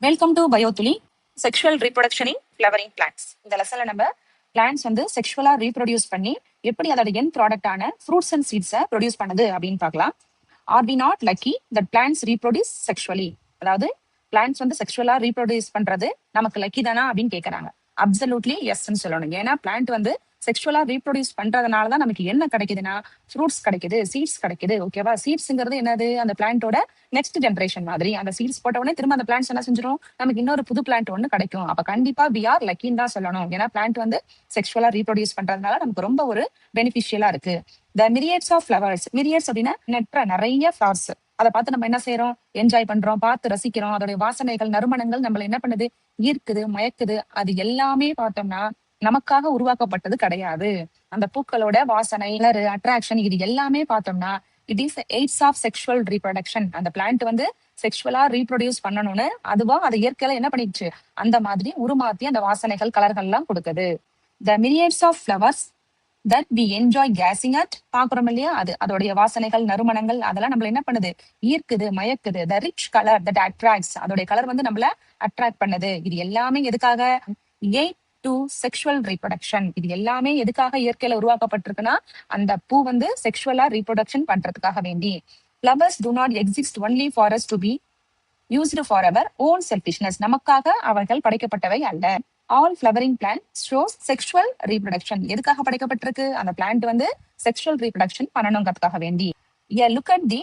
Welcome to பயோதுளி. Sexual reproduction in flowering plants. இந்த லெசன்ல நம்ம பிளான்ட்ஸ் வந்து செக்ஷுவலா ரீப்ரொடியூஸ் பண்ணி எப்படி அதோட என் ப்ராடக்டான ஃப்ரூட்ஸ் அண்ட் சீட்ஸை ப்ரொடியூஸ் பண்ணுது அப்படின்னு பார்க்கலாம். Are we not lucky that plants reproduce sexually? அதாவது பிளான்ட்ஸ் வந்து செக்ஷுவலா ரீப்ரொடியூஸ் பண்றது நமக்கு லக்கி தானா அப்படின்னு கேட்கறாங்க. அப்சல்யூட்லி எஸ்ன்னு சொல்லணும். ஏன்னா பிளான்ட் வந்து செக்ஷுவலா ரீப்ரொடியூஸ் பண்றதுனாலதான் நமக்கு என்ன கிடைக்குதுன்னா ஃப்ரூட்ஸ் கிடைக்குது, சீட்ஸ் கிடைக்குது. ஓகேவா? சீட்ஸ்ங்கிறது என்னது? அந்த பிளான்ட்டோட நெக்ஸ்ட் ஜென்ரேஷன் மாதிரி. அந்த சீட்ஸ் போட்ட உடனே திரும்ப அந்த பிளான்ட்ஸ் என்ன செஞ்சிடும், நமக்கு இன்னொரு புது பிளான்ட் ஒன்று கிடைக்கும். அப்ப கண்டிப்பா வி ஆர் லக்கின்னு தான் சொல்லணும். ஏன்னா பிளான்ட் வந்து செக்ஷுவலா ரீப்ரொடியூஸ் பண்றதுனால நமக்கு ரொம்ப ஒரு பெனிஃபிஷியலா இருக்கு. த மிரியட்ஸ் ஆஃப் ஃபிளவர்ஸ். மிரியட்ஸ் அப்படின்னா நெற்ற நிறைய ஃபிளவர்ஸ். அதை பார்த்து நம்ம என்ன செய்யறோம்? என்ஜாய் பண்றோம், பார்த்து ரசிக்கிறோம். அதோடைய வாசனைகள், நறுமணங்கள் நம்மள என்ன பண்ணுது? ஈர்க்குது, மயக்குது. அது எல்லாமே பார்த்தோம்னா நமக்காக உருவாக்கப்பட்டது கிடையாது. அந்த பூக்களோட வாசனை, கலர், அட்ராக்ஷன், இது எல்லாமே பார்த்தோம்னா it is aids of sexual reproduction. அந்த பிளான்ட் வந்து செக்ஷுவலா ரீப்ரொடியூஸ் பண்ணணும்னு அதுவா அதை இயற்கையில என்ன பண்ணிடுச்சு, அந்த மாதிரி உருமாத்தி அந்த வாசனைகள், கலர்கள் எல்லாம் கொடுக்குது. The myriads of flowers that we enjoy gazing at. பாக்குறோம் இல்லையா, அது அதோடைய வாசனைகள், நறுமணங்கள் அதெல்லாம் நம்மள என்ன பண்ணுது? ஈர்க்குது, மயக்குது. The rich colour that attracts. அதோடைய கலர் வந்து நம்மள அட்ராக்ட் பண்ணுது. இது எல்லாமே எதுக்காக? Aid to sexual reproduction. இது எல்லாமே எதுக்காக இயற்கையில உருவாக்கப்பட்டிருக்குன்னா அந்த பூ வந்து செக்ஷுவலா ரீப்ரொடக்ஷன் பண்றதுக்காக வேண்டி. Flowers do not exist only for us to be used for our own selfishness. நமக்காக அவர்கள் படைக்கப்பட்டவை அல்ல. All flowering plant shows sexual reproduction. எதுக்காக படைக்கப்பட்டிருக்கு? அந்த பிளான்ட் வந்து செக்ஷுவல் ரீப்ரொடக்ஷன் பண்ணணுங்கிறதுக்காக வேண்டி. Look at the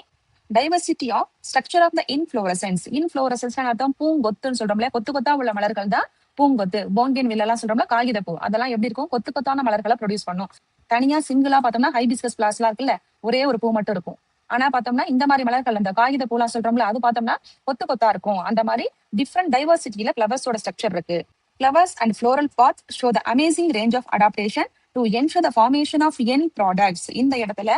diversity of structure of the inflorescence. Inflorescence அர்த்தம் பூங்கொத்துன்னு சொல்றோம்ல. கொத்து கொத்தா உள்ள மலர்கள் தான் பூங்கொத்து. போங்கின் வில்லெல்லாம் சொல்றோம்ல, காகித பூ. அதெல்லாம் எப்படி இருக்கும்? கொத்து கொத்தான மலர்களை ப்ரொடியூஸ் பண்ணும். தனியா சிங்கிளா பார்த்தோம்னா ஹைபிஸ்கஸ் பிளாஸ் எல்லாம் இருக்குல்ல, ஒரே ஒரு பூ மட்டும் இருக்கும். ஆனா பார்த்தோம்னா இந்த மாதிரி மலர்கள், அந்த காகித பூலாம் சொல்றோம்ல, அது பார்த்தோம்னா கொத்து கொத்தா இருக்கும். அந்த மாதிரி டிஃப்ரெண்ட் டைவர்சிட்டியில ஃபிளவர்ஸோட ஸ்ட்ரக்சர் இருக்கு. Flowers and floral pots show the amazing range of adaptation to ensure the formation of end products. இந்த இடத்துல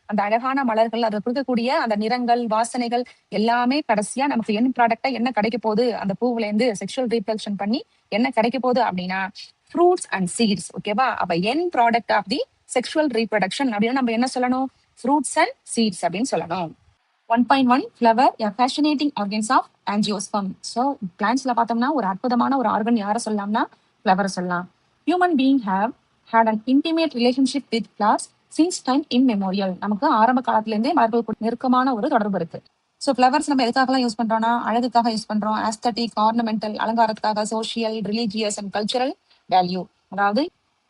அந்த அழகான மலர்கள், அதை கொடுக்கக்கூடிய அந்த நிறங்கள், வாசனைகள் எல்லாமே கடைசியா நமக்கு என் ப்ராடக்டா என்ன கிடைக்க போகுது? அந்த பூவுல இருந்து செக்ஷுவல் ரீப்ரொடக்ஷன் பண்ணி என்ன கிடைக்க போகுது அப்படின்னா ஃப்ரூட்ஸ் அண்ட் சீட்ஸ். ஓகேவா? அப்ப end product of the sexual reproduction அப்படின்னு நம்ம என்ன சொல்லணும்? ஃப்ரூட்ஸ் அண்ட் சீட்ஸ் அப்படின்னு சொல்லணும். 1.1 flower a fascinating organs of angiosperm. So பிளான்ட்ஸ்ல பார்த்தோம்னா ஒரு அற்புதமான ஒரு ஆர்கன் யாரை சொல்லலாம்னா ஃபிளவர் சொல்லலாம். Human being have had an intimate relationship with flowers since time immemorial. நமக்கு ஆரம்ப காலத்துல இருந்தே மலர்கள் கூட நெருக்கமான ஒரு தொடர்பு இருக்கு. ஸோ ஃபிளவர்ஸ் நம்ம எதுக்காகலாம் யூஸ் பண்றோம்னா அழகுக்காக யூஸ் பண்றோம். ஆஸ்தட்டிக், ஆர்னமெண்டல், அலங்காரத்துக்காக, social, religious and cultural value. அதாவது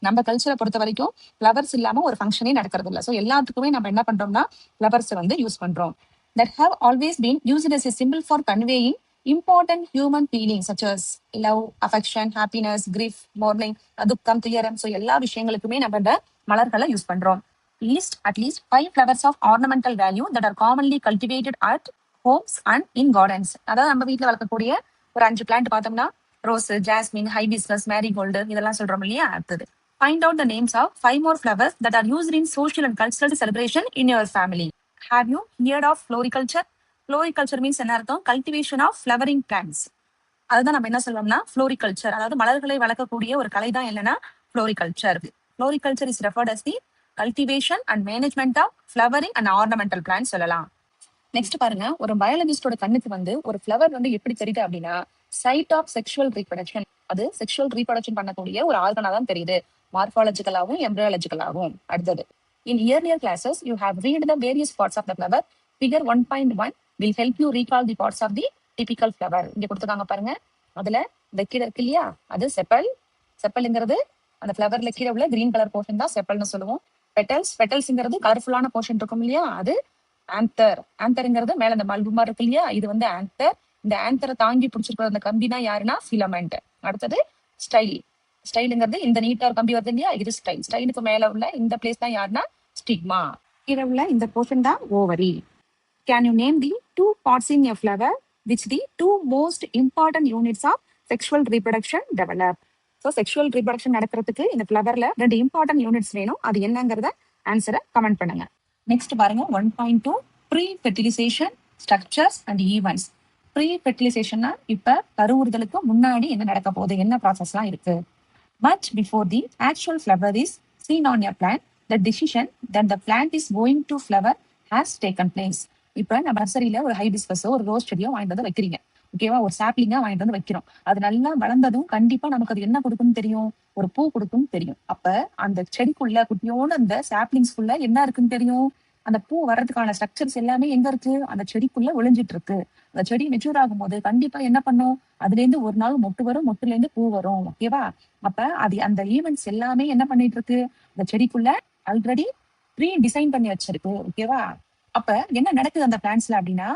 நம்ம கல்ச்சரை பொறுத்த வரைக்கும் ஃபிளவர்ஸ் இல்லாம ஒரு ஃபங்க்ஷனே நடக்கிறது இல்லை. ஸோ எல்லாத்துக்குமே நம்ம என்ன பண்றோம்னா ஃபிளவர்ஸ் வந்து யூஸ் பண்றோம். That have always been used as a symbol for conveying important human feelings such as love, affection, happiness, grief, mourning, துக்கம், துயரம். ஸோ எல்லா விஷயங்களுக்குமே நம்ம இந்த மலர்களை யூஸ் பண்றோம். List at least 5 flowers of ornamental value that are commonly cultivated at homes and in gardens. அதாவது நம்ம வீட்டுல வளர்க்கக்கூடிய ஒரு 5 பிளான்ட் பார்த்தோம்னா ரோஸ், ஜாஸ்மின், ஹைபிஸ்கஸ், மேரிகோல்டு இதெல்லாம் சொல்றோம் இல்லையா? அடுத்தது find out the names of 5 more flowers that are used in social and cultural celebration in your family. Have you heard of floriculture? Floriculture means என்ன அர்த்தம்? Cultivation of flowering plants. அதுதான் நம்ம என்ன சொல்றோம்னா ஃப்ளோரிகல்ச்சர். அதாவது மலர்களை வளர்க்கக்கூடிய ஒரு கலை தான் என்னன்னா floriculture. Floriculture is referred as the cultivation and management of flowering and ornamental plants சொல்லலாம். நெக்ஸ்ட் பாருங்க, ஒரு பயாலஜிஸ்டோட கண்ணுக்கு வந்து ஒரு ஃபிளவர் வந்து எப்படி தெரியுது அப்படின்னா சைட் ஆஃப் செக்ஷுவல் ரீப்ரொடக்ஷன். அது செக்ஷுவல் ரீப்ரொடக்ஷன் பண்ணக்கூடிய ஒரு ஆர்கனா தான் தெரியுது, மார்பாலஜிக்கலாகவும் எம்ப்ரியாலஜிக்கலாகவும். அடுத்தது in earlier classes you have read the various parts of the flower. Figure 1.1 will help you recall the parts of the typical flower. இங்க கொடுத்துருக்காங்க பாருங்க. அதுல இந்த கீழே இருக்கு இல்லையா, அது செப்பல். செப்பல்ங்கிறது அந்த ஃபிளவர்ல கீழே உள்ள கிரீன் கலர் போர்ஷன் தான் செப்பல்னு சொல்லுவோம். பெட்டல்ஸ், பெட்டல்ஸ்ங்கிறது கலர்ஃபுல்லான போர்ஷன் இருக்கும் இல்லையா, அது ஆந்தர். ஆந்தர்ங்கிறது மேல அந்த மல்பு மாதிரி இருக்கு இல்லையா, இது வந்து ஆந்தர். இந்த ஆந்தரை தாங்கி பிடிச்சிருக்கிற அந்த கம்பி தான் யாருன்னா ஃபிலமெண்ட். அடுத்தது ஸ்டைல். ஸ்டைலுங்கிறது இந்த நீட்டா ஒரு கம்பி வருது இல்லையா, இது ஸ்டைல். ஸ்டைலுக்கு மேல உள்ள இந்த பிளேஸ் தான் யாருன்னா ஸ்டிக்மா. கீழே உள்ள இந்த போர்ஷன் தான் ovary. Can you name the 2 parts in a flower which the 2 most important units of sexual reproduction develop? So sexual reproduction நடக்கிறதுக்கு இந்த ஃபிளவர்ல 2 இம்பார்ட்டன்ட் யூனிட்ஸ் வேணும். அது என்னங்கிறத ஆன்சரை கமெண்ட் பண்ணுங்க. நெக்ஸ்ட் பாருங்க 1.2 pre fertilisation structures and events. Pre ஃபெர்டிலைசேஷன்னா இப்ப கருவுறுதலுக்கு முன்னாடி என்ன நடக்க போகுது, என்ன ப்ராசஸ்லாம் இருக்கு. Much before the actual flower is seen on a plant, the decision that the plant is going to flower has taken place. இப்ப நம்ம நர்சரியில ஒரு ஹைபிஸ்கஸோ ஒரு ரோஸ் செடியோ வாங்கிட்டு வந்து வைக்கிறீங்க. ஓகேவா? ஒரு சாப்லிங்கா வாங்கிட்டு வந்து வைக்கிறோம். அது நல்லா வளர்ந்ததும் கண்டிப்பா நமக்கு அது என்ன கொடுக்கும்னு தெரியும்? ஒரு பூ கொடுக்கும்னு தெரியும். அப்ப அந்த செடிக்குள்ள குட்டியோண்டு அந்த சாப்லிங்ஸ்குள்ள என்ன இருக்குன்னு தெரியும்? அந்த பூ வர்றதுக்கான ஸ்ட்ரக்சர்ஸ் எல்லாமே எங்க இருக்கு? அந்த செடிக்குள்ள ஒளிஞ்சிட்டு இருக்கு. அந்த செடி மெச்சூர் ஆகும்போது கண்டிப்பா என்ன பண்ணும்? அதுல இருந்து ஒரு நாள் மொட்டு வரும், மொட்டுல இருந்து பூ வரும். ஓகேவா? அப்ப அது அந்த ஈவென்ட்ஸ் எல்லாமே என்ன பண்ணிட்டு இருக்கு? அந்த செடிக்குள்ள ஆல்ரெடி ப்ரீ டிசைன் பண்ணி வச்சிருக்கு. ஓகேவா? அப்ப என்ன நடக்குது அந்த பிளான்ட்ஸ்ல அப்படின்னா,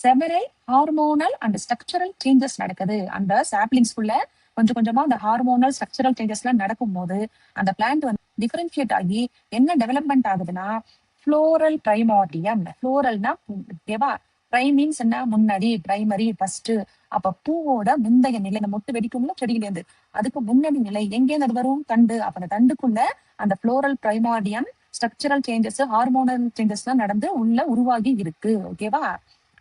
several hormonal and structural changes நடக்குது. அந்த சாப்லிங்ஸ்குள்ள கொஞ்சம் கொஞ்சமா அந்த ஹார்மோனல் ஸ்ட்ரக்சரல் சேஞ்சஸ் எல்லாம் நடக்கும்போது அந்த பிளான்ட் வந்து டிஃபரன்ஷியேட் ஆகி என்ன டெவலப்மெண்ட் ஆகுதுன்னா, ஃப்ளோரல் பிரைமார்டியம். ஃப்ளோரல்னா ஓகேவா? பிரைம் மீன்ஸ் என்ன? முன்னாடி, பிரைமரி, ஃபர்ஸ்ட். அப்ப பூவோட முந்தைய நிலை, இந்த மொட்டு வெடிக்கும்ல செடியில இருந்து, அதுக்கு முன்னாடி நிலை எங்கேருந்து அது வரும்? தண்டு. அப்ப அந்த தண்டுக்குள்ள அந்த floral primordium structural changes, hormonal changes எல்லாம் நடந்து உள்ள உருவாகி இருக்கு. ஓகேவா?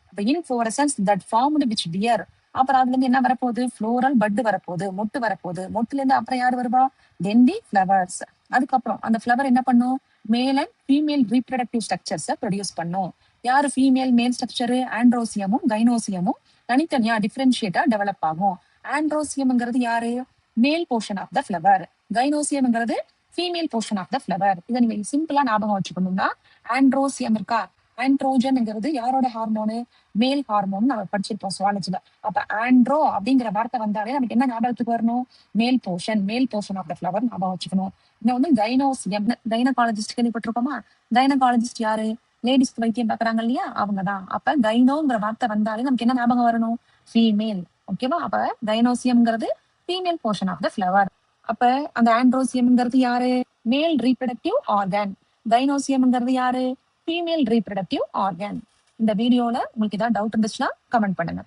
அப்ப inflorescence that formed which bear. அப்புறம் அதுல இருந்து என்ன வரப்போகுது? ஃப்ளோரல் பட் வரப்போகுது, மொட்டு வரப்போகுது. மொட்டுல இருந்து அப்புறம் யார் வருவா? Then the flowers. அதுக்கப்புறம் அந்த ஃபிளவர் என்ன பண்ணும்? மேல் அண்ட் ஃபீமேல் ரீப்ரடக்டிவ் ஸ்ட்ரக்சர்ஸை ப்ரொடியூஸ் பண்ணும். யாரு ஃபீமேல் மேல் ஸ்ட்ரக்சரு? ஆண்ட்ரோசியமும் கைனோசியமும் தனித்தனியா டிஃபரன்ஷியேட்டா டெவலப் ஆகும். ஆண்ட்ரோசியம்ங்கிறது யாரு? Male portion of the flower. கைனோசியம்ங்கிறது female portion of the flower. இதை நீங்க சிம்பிளா ஞாபகம் வச்சுக்கணும்னா, ஆண்ட்ரோசியம் இருக்கா? ஆண்ட்ரோஜன்ங்கிறது யாரோட ஹார்மோனு? மேல் ஹார்மோன் நம்ம படிச்சிருப்போம் சுவாலஜில. அப்ப ஆண்ட்ரோ அப்படிங்கிற வார்த்தை வந்தாலே நமக்கு என்ன ஞாபகத்துக்கு வரணும்? மேல் போர்ஷன் ஆஃப் த ஃபிளவர் ஞாபகம் வச்சுக்கணும். இன்னொன்னு கைனோசியம். கைனகாலஜிஸ்ட் கேள்விப்பட்டிருக்கோமா? கைனகாலஜிஸ்ட் யாரு? லேடிஸ்க்கு வைத்தியம் பாக்குறாங்க இல்லையா? அவங்கதான். அப்ப கைனோங்கிற வார்த்தை வந்தாலே நமக்கு என்ன ஞாபகம் வரணும்? ஃபீமேல். ஓகேவா? அப்ப கைனோசியம்ங்கிறது female portion of the flower. அப்ப அந்த ஆண்ட்ரோசியம்ங்கிறது யாரு? Male reproductive organ. கைனோசியம்ங்கிறது யாரு? Female reproductive organ. இந்த வீடியோல உங்களுக்கு ஏதாவது டவுட் இருந்துச்சுன்னா கமெண்ட் பண்ணுங்க.